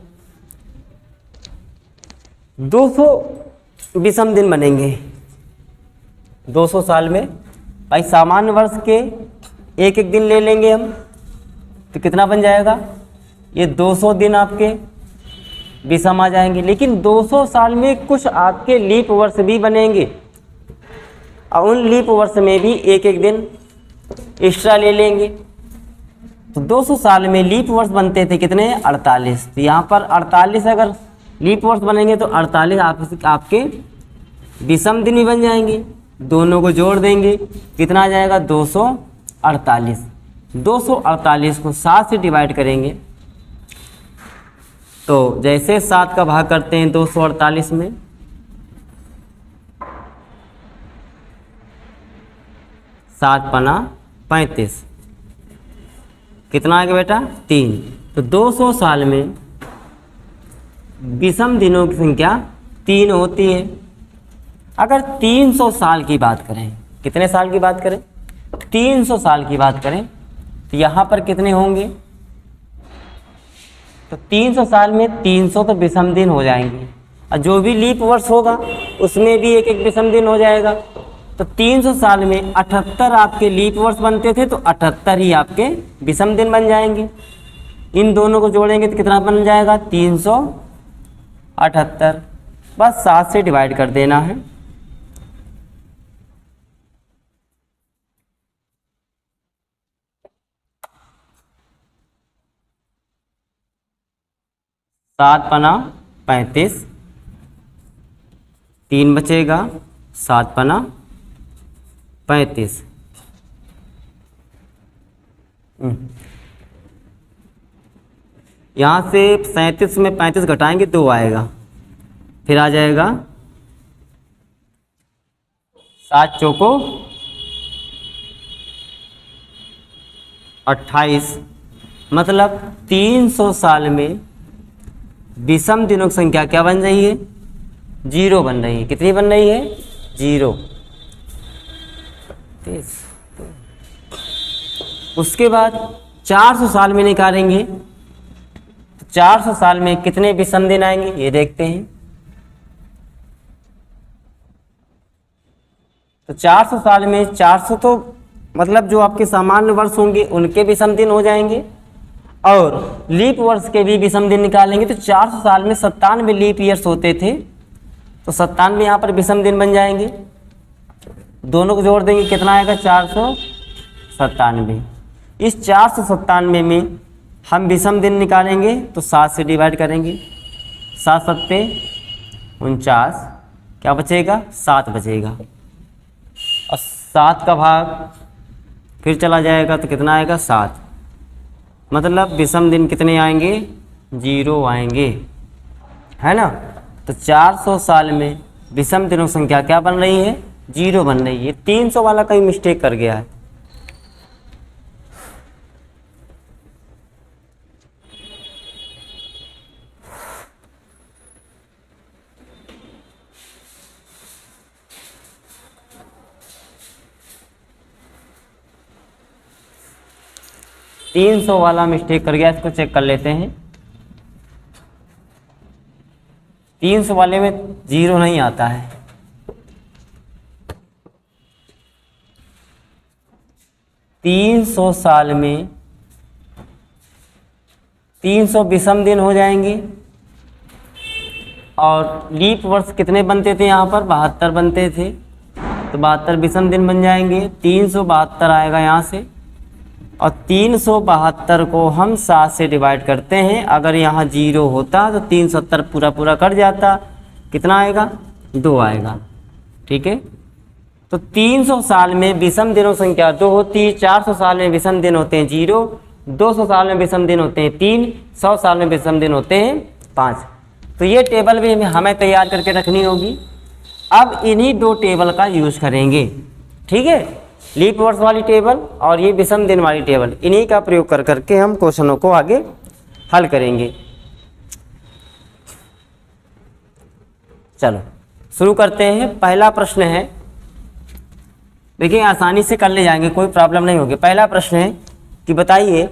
200 विषम दिन बनेंगे। 200 साल में भाई सामान्य वर्ष के एक एक दिन ले लेंगे हम तो कितना बन जाएगा, ये 200 दिन आपके विषम आ जाएंगे। लेकिन 200 साल में कुछ आपके लीप वर्ष भी बनेंगे और उन लीप वर्ष में भी एक एक दिन एक्स्ट्रा ले लेंगे। तो 200 साल में लीप वर्ष बनते थे कितने 48, तो यहाँ पर 48 अगर लीप वर्ष बनेंगे तो 48 आपके विषम दिन ही बन जाएंगे। दोनों को जोड़ देंगे कितना आ जाएगा 248। 248 को 7 से डिवाइड करेंगे तो जैसे 7 का भाग करते हैं 248 में, सात पना 35, कितना आ गया बेटा 3। तो 200 साल में विषम दिनों की संख्या 3 होती है। अगर 300 साल की बात करें, कितने साल की बात करें 300 साल की बात करें तो यहाँ पर कितने होंगे, तो 300 साल में 300 तो विषम दिन हो जाएंगे और जो भी लीप वर्ष होगा उसमें भी एक एक विषम दिन हो जाएगा। तो 300 साल में 78 आपके लीप वर्ष बनते थे तो 78 ही आपके विषम दिन बन जाएंगे। इन दोनों को जोड़ेंगे तो कितना बन जाएगा 378। बस 7 से डिवाइड कर देना है। सात पना 35, 3 बचेगा, 7 पना 35। यहाँ से 37 में 35 घटाएंगे 2 आएगा, फिर आ जाएगा 7 चौको 28। मतलब 300 साल में विषम दिनों की संख्या क्या बन रही है 0 बन रही है। कितनी बन रही है 0। उसके बाद 400 साल में निकालेंगे तो 400 साल में कितने विषम दिन आएंगे ये देखते हैं। तो 400 साल में 400 तो मतलब जो आपके सामान्य वर्ष होंगे उनके विषम दिन हो जाएंगे और लीप वर्ष के भी विषम दिन निकालेंगे। तो 400 साल में 97 लीप ईयर्स होते थे तो 97 यहाँ पर विषम दिन बन जाएंगे। दोनों को जोड़ देंगे कितना आएगा 497। इस 497 में हम विषम दिन निकालेंगे तो 7 से डिवाइड करेंगे, 7 सत्ते 49, क्या बचेगा 7 बचेगा और 7 का भाग फिर चला जाएगा तो कितना आएगा 7। मतलब विषम दिन कितने आएंगे 0 आएंगे, है ना। तो 400 साल में विषम दिनों की संख्या क्या बन रही है 0 बन रही है। 300 वाला कहीं मिस्टेक कर गया है। तीन 300 वाला मिस्टेक कर गया, इसको चेक कर लेते हैं। 300 वाले में 0 नहीं आता है। 300 साल में 300 विषम दिन हो जाएंगे और लीप वर्ष कितने बनते थे यहाँ पर? 72 बनते थे, तो 72 विषम दिन बन जाएंगे। 372 आएगा यहाँ से और 372 को हम 7 से डिवाइड करते हैं। अगर यहाँ 0 होता तो 370 पूरा पूरा कट जाता, कितना आएगा? 2 आएगा। ठीक है, तो 300 साल में विषम दिनों संख्या 2 होती है, 400 साल में विषम दिन होते हैं 0, 200 साल में विषम दिन होते हैं 3, 100 साल में विषम दिन होते हैं 5। तो ये टेबल भी हमें तैयार करके रखनी होगी। अब इन्हीं 2 टेबल का यूज करेंगे। ठीक है, लीप वर्ष वाली टेबल और ये विषम दिन वाली टेबल, इन्हीं का प्रयोग कर करके हम क्वेश्चनों को आगे हल करेंगे। चलो शुरू करते हैं। पहला प्रश्न है, देखिए आसानी से कर ले जाएंगे, कोई प्रॉब्लम नहीं होगी। पहला प्रश्न है कि बताइए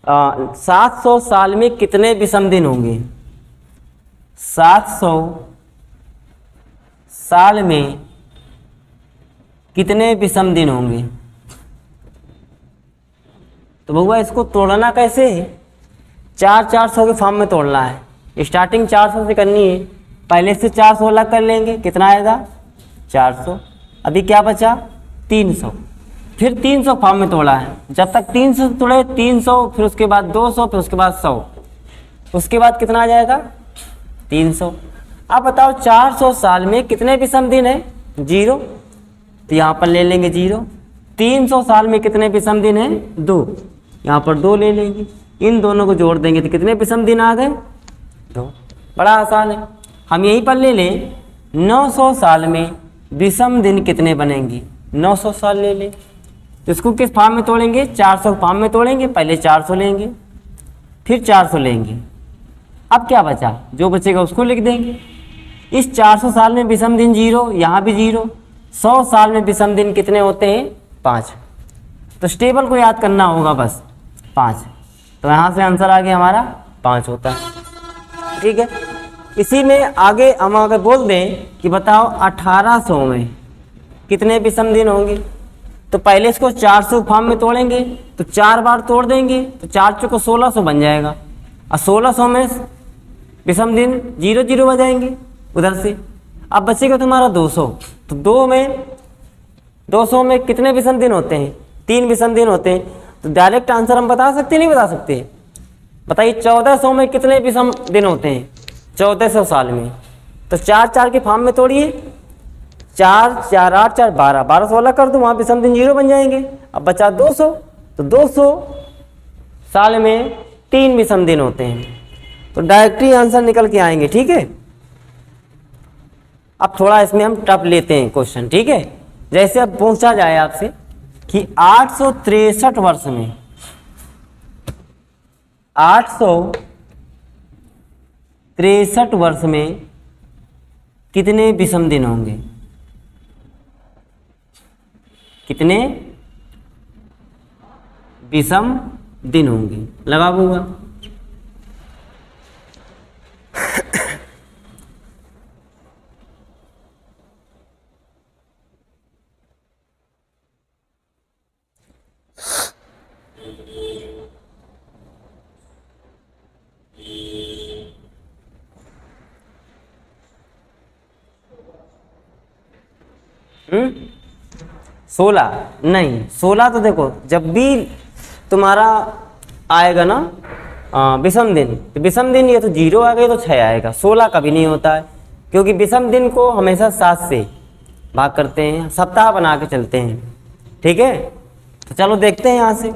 700 साल में कितने विषम दिन होंगे? 700 साल में कितने विषम दिन होंगे? तो बउआ इसको तोड़ना कैसे है? 400 के फॉर्म में तोड़ना है। स्टार्टिंग 400 से करनी है, पहले से 400 अलग कर लेंगे, कितना आएगा? 400। अभी क्या बचा? 300। फिर 300 फॉर्म में तोड़ा है, जब तक 300 तोड़े 300, फिर उसके बाद 200, फिर उसके बाद 100, उसके बाद कितना आ जाएगा? 300। अब बताओ 400 साल में कितने विषम दिन है? 0, तो यहाँ पर ले लेंगे 0। 300 साल में कितने विषम दिन है? 2, यहाँ पर 2 ले लेंगे। इन दोनों को जोड़ देंगे तो कितने विषम दिन आ गए? 2। बड़ा आसान है। हम यहीं पर ले लें 900 साल में विषम दिन कितने बनेंगे? 900 साल ले लें, तो इसको किस फॉर्म में तोड़ेंगे? 400 फॉर्म में तोड़ेंगे। पहले 400 लेंगे, फिर 400 लेंगे। अब क्या बचा? जो बचेगा उसको लिख देंगे। इस 400 साल में विषम दिन 0, यहाँ भी 0। 100 साल में विषम दिन कितने होते हैं? 5। तो इस टेबल को याद करना होगा बस, 5। तो यहाँ से आंसर आ गया हमारा 5 होता है। ठीक है, इसी में आगे हम अगर बोल दें कि बताओ 1800 में कितने विषम दिन होंगे, तो पहले इसको 400 फॉर्म में तोड़ेंगे, तो 4 बार तोड़ देंगे, तो 4 चौको 1600 बन जाएगा। और 1600 में विषम दिन 0 0 बजाएंगे उधर से। अब बचेगा तुम्हारा 200, तो 200 में कितने विषम दिन होते हैं? 3 विषम दिन होते हैं। तो डायरेक्ट आंसर हम बता सकते नहीं बता सकते? बताइए 1400 में कितने विषम दिन होते हैं? 1400 साल में। तो 4 4 के फॉर्म में तोड़िए, 4 4 8 4 12, 1216 कर दो, वहाँ विषम दिन 0 बन जाएंगे। अब बचा 200, तो 200 साल में 3 विषम दिन होते हैं। तो डायरेक्टली आंसर निकल के आएंगे। ठीक है, अब थोड़ा इसमें हम टफ लेते हैं क्वेश्चन। ठीक है, जैसे अब पूछा जाए आपसे कि 863 वर्ष में 863 वर्ष में कितने विषम दिन होंगे? कितने विषम दिन होंगे? लगा हुआ हम्म 16 नहीं, 16 तो देखो जब भी तुम्हारा आएगा ना विषम दिन, तो विषम दिन ये तो 0 आ गए तो 6 आएगा, 16 कभी नहीं होता है, क्योंकि विषम दिन को हमेशा 7 से भाग करते हैं, सप्ताह बना के चलते हैं। ठीक है, तो चलो देखते हैं। यहाँ से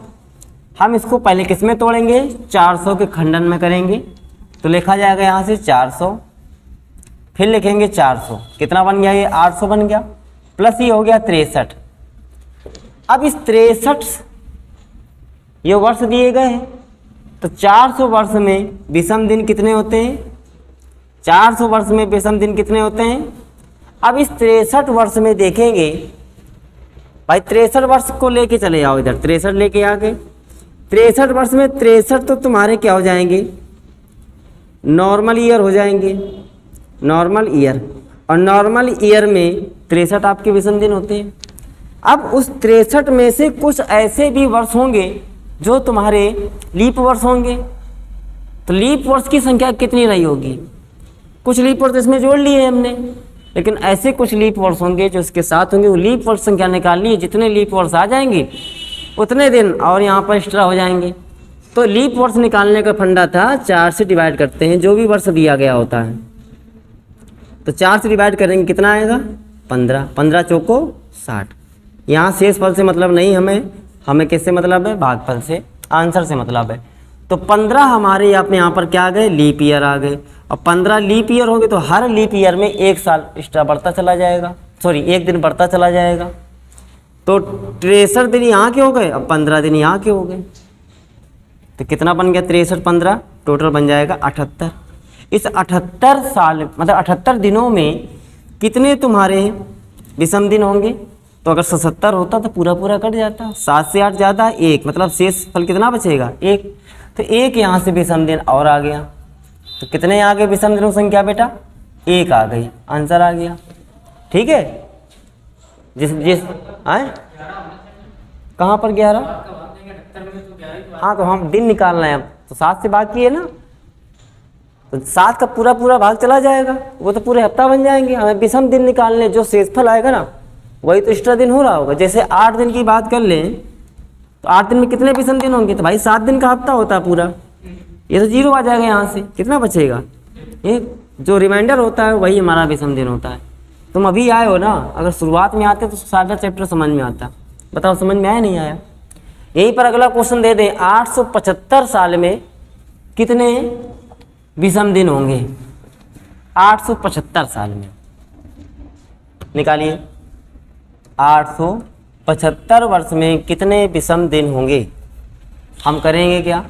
हम इसको पहले किस में तोड़ेंगे? 400 के खंडन में करेंगे, तो लिखा जाएगा यहाँ से 400, फिर लिखेंगे 400, कितना बन गया? ये 800 बन गया, प्लस ये हो गया 63। अब इस 63 ये वर्ष दिए गए हैं, तो 400 वर्ष में विषम दिन कितने होते हैं? 400 वर्ष में विषम दिन कितने होते हैं? अब इस 63 वर्ष में देखेंगे भाई, 63 वर्ष को लेके चले जाओ इधर, 63 लेके आ गए। 63 वर्ष में 63 तो तुम्हारे क्या हो जाएंगे? नॉर्मल ईयर हो जाएंगे। नॉर्मल ईयर, और नॉर्मल ईयर में 63 आपके विषम दिन होते हैं। अब उस 63 में से कुछ ऐसे भी वर्ष होंगे जो तुम्हारे लीप वर्ष होंगे। तो लीप वर्ष की संख्या कितनी रही होगी? कुछ लीप वर्ष इसमें जोड़ लिए हमने, लेकिन ऐसे कुछ लीप वर्ष होंगे जो इसके साथ होंगे। वो लीप वर्ष संख्या निकालनी है, जितने लीप वर्ष आ जाएंगे उतने दिन और यहाँ पर एक्स्ट्रा हो जाएंगे। तो लीप वर्ष निकालने का फंडा था 4 से डिवाइड करते हैं जो भी वर्ष दिया गया होता है। तो 4 से डिवाइड करेंगे कितना आएगा? 15। 15 चौको 60। यहाँ शेष फल से मतलब नहीं, हमें किससे मतलब है? भागफल से, आंसर से मतलब है। तो 15 हमारे यहाँ पर क्या आ गए? लीप ईयर आ गए। और 15 लीप ईयर होंगे तो हर लीप ईयर में 1 साल एक्स्ट्रा बढ़ता चला जाएगा, सॉरी 1 दिन बढ़ता चला जाएगा। तो 63 दिन यहाँ के हो गए, अब 15 दिन यहाँ के हो गए। तो कितना बन गया? 63 15 टोटल बन जाएगा 78। इस 78 साल मतलब 78 दिनों में कितने तुम्हारे विषम दिन होंगे? तो अगर 77 होता तो पूरा पूरा कट जाता। 7 से 8 ज़्यादा 1, मतलब शेष फल कितना बचेगा? 1। तो 1 यहाँ से विषम दिन और आ गया। तो कितने आ गए विषम दिनों संख्या बेटा? 1 आ गई, आंसर आ गया। ठीक है, जिस आए कहाँ पर 11? हाँ, तो हम दिन निकालना है अब, तो 7 से भाग किए ना, तो 7 का पूरा पूरा भाग चला जाएगा, वो तो पूरे हफ्ता बन जाएंगे। हमें विषम दिन निकालने, जो शेषफल आएगा ना वही तो एक्स्ट्रा दिन हो रहा होगा। जैसे 8 दिन की बात कर लें तो 8 दिन में कितने विषम दिन होंगे? तो भाई 7 दिन का हफ्ता होता है पूरा, ये तो 0 आ जाएगा। यहाँ से कितना बचेगा? 1। जो रिमाइंडर होता है वही हमारा विषम दिन होता है। तुम अभी आए हो ना, अगर शुरुआत में आते तो सारा चैप्टर समझ में आता। बताओ समझ में आया नहीं आया? यहीं पर अगला क्वेश्चन दे दें, 875 साल में कितने विषम दिन होंगे? 875 साल में निकालिए। 875 वर्ष में कितने विषम दिन होंगे? हम करेंगे क्या?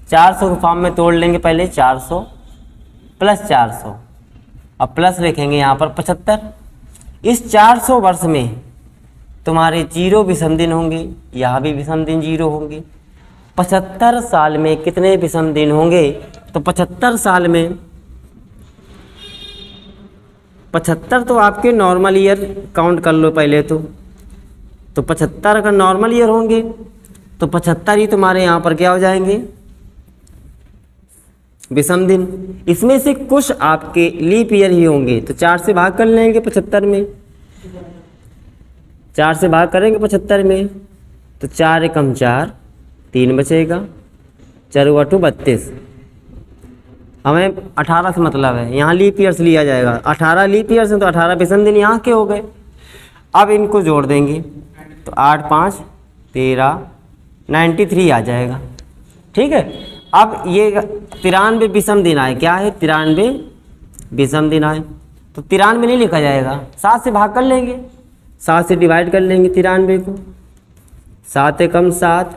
400 के फॉर्म में तोड़ लेंगे पहले। 400 प्लस 400, अब प्लस लिखेंगे यहाँ पर 75। इस 400 वर्ष में तुम्हारे 0 विषम दिन होंगे, यहाँ भी विषम दिन 0 होंगे। 75 साल में कितने विषम दिन होंगे? तो 75 साल में 75 तो आपके नॉर्मल ईयर काउंट कर लो पहले तो 75 अगर नॉर्मल ईयर होंगे तो 75 ही तुम्हारे यहाँ पर क्या हो जाएंगे? विषम दिन। इसमें से कुछ आपके लीप ईयर ही होंगे, तो 4 से भाग कर लेंगे 75 में। 4 से भाग करेंगे 75 में तो 4 एकम 4, 3 बचेगा, 4 8 32। हमें 18 से मतलब है, यहाँ लीप ईयर्स लिया जाएगा। 18 लीप ईयर्स हैं तो 18 विषम दिन यहाँ के हो गए। अब इनको जोड़ देंगे तो 8 5 13 93 आ जाएगा। ठीक है, अब ये 93 विषम दिन आए। क्या है? 93 विषम दिन आए। तो 93 नहीं लिखा जाएगा, 7 से भाग कर लेंगे, 7 से डिवाइड कर लेंगे 93 को। 7 एकम 7,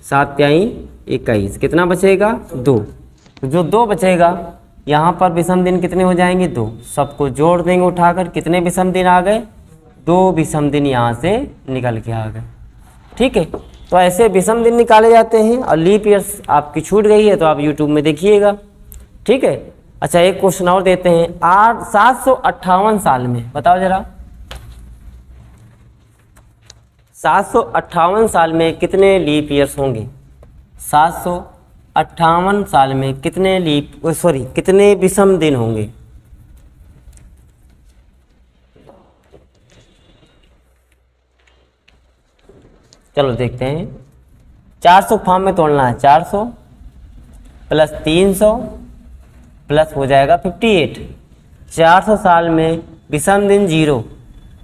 7 त्याई 21, कितना बचेगा? 2। तो जो 2 बचेगा यहाँ पर विषम दिन कितने हो जाएंगे? 2। सबको जोड़ देंगे उठाकर, कितने विषम दिन आ गए? 2 विषम दिन यहाँ से निकल के आ गए। ठीक है, तो ऐसे विषम दिन निकाले जाते हैं। और लीप ईयर्स आपकी छूट गई है तो आप यूट्यूब में देखिएगा। ठीक है, अच्छा एक क्वेश्चन और देते हैं। 758 साल में बताओ जरा, 758 साल में कितने लीप ईयर्स होंगे? 758 साल में कितने कितने विषम दिन होंगे? चलो देखते हैं। 400 फॉर्म में तोड़ना है। 400 प्लस 300 प्लस हो जाएगा 58। 400 साल में विषम दिन 0,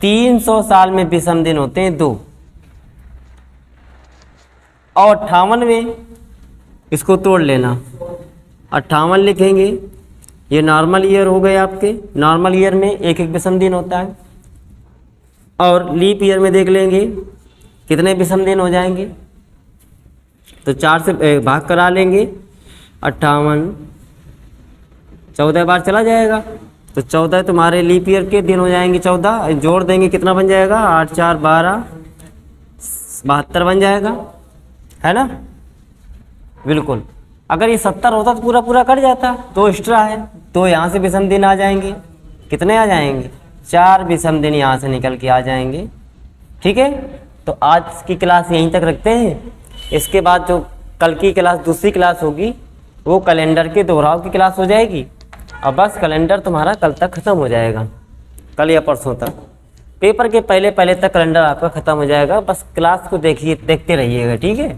300 साल में विषम दिन होते हैं 2, और 58 में इसको तोड़ लेना। 58 लिखेंगे, ये नॉर्मल ईयर हो गए आपके। नॉर्मल ईयर में एक एक विषम दिन होता है। और लीप ईयर में देख लेंगे कितने विषम दिन हो जाएंगे। तो 4 से भाग करा लेंगे। 58 14 बार चला जाएगा तो 14 तुम्हारे लीप ईयर के दिन हो जाएंगे। 14 जोड़ देंगे, कितना बन जाएगा? 8 4 12, 72 बन जाएगा, है ना? बिल्कुल। अगर ये 70 होता तो पूरा पूरा कट जाता, 2 एक्स्ट्रा है, तो यहाँ से विषम दिन आ जाएंगे। कितने आ जाएंगे? 4 विषम दिन यहाँ से निकल के आ जाएंगे। ठीक है, तो आज की क्लास यहीं तक रखते हैं। इसके बाद जो कल की क्लास दूसरी क्लास होगी वो कैलेंडर के दोहराव की क्लास हो जाएगी। और बस कैलेंडर तुम्हारा कल तक ख़त्म हो जाएगा, कल या परसों तक। पेपर के पहले पहले तक कैलेंडर आपका ख़त्म हो जाएगा। बस क्लास को देखते रहिएगा। ठीक है।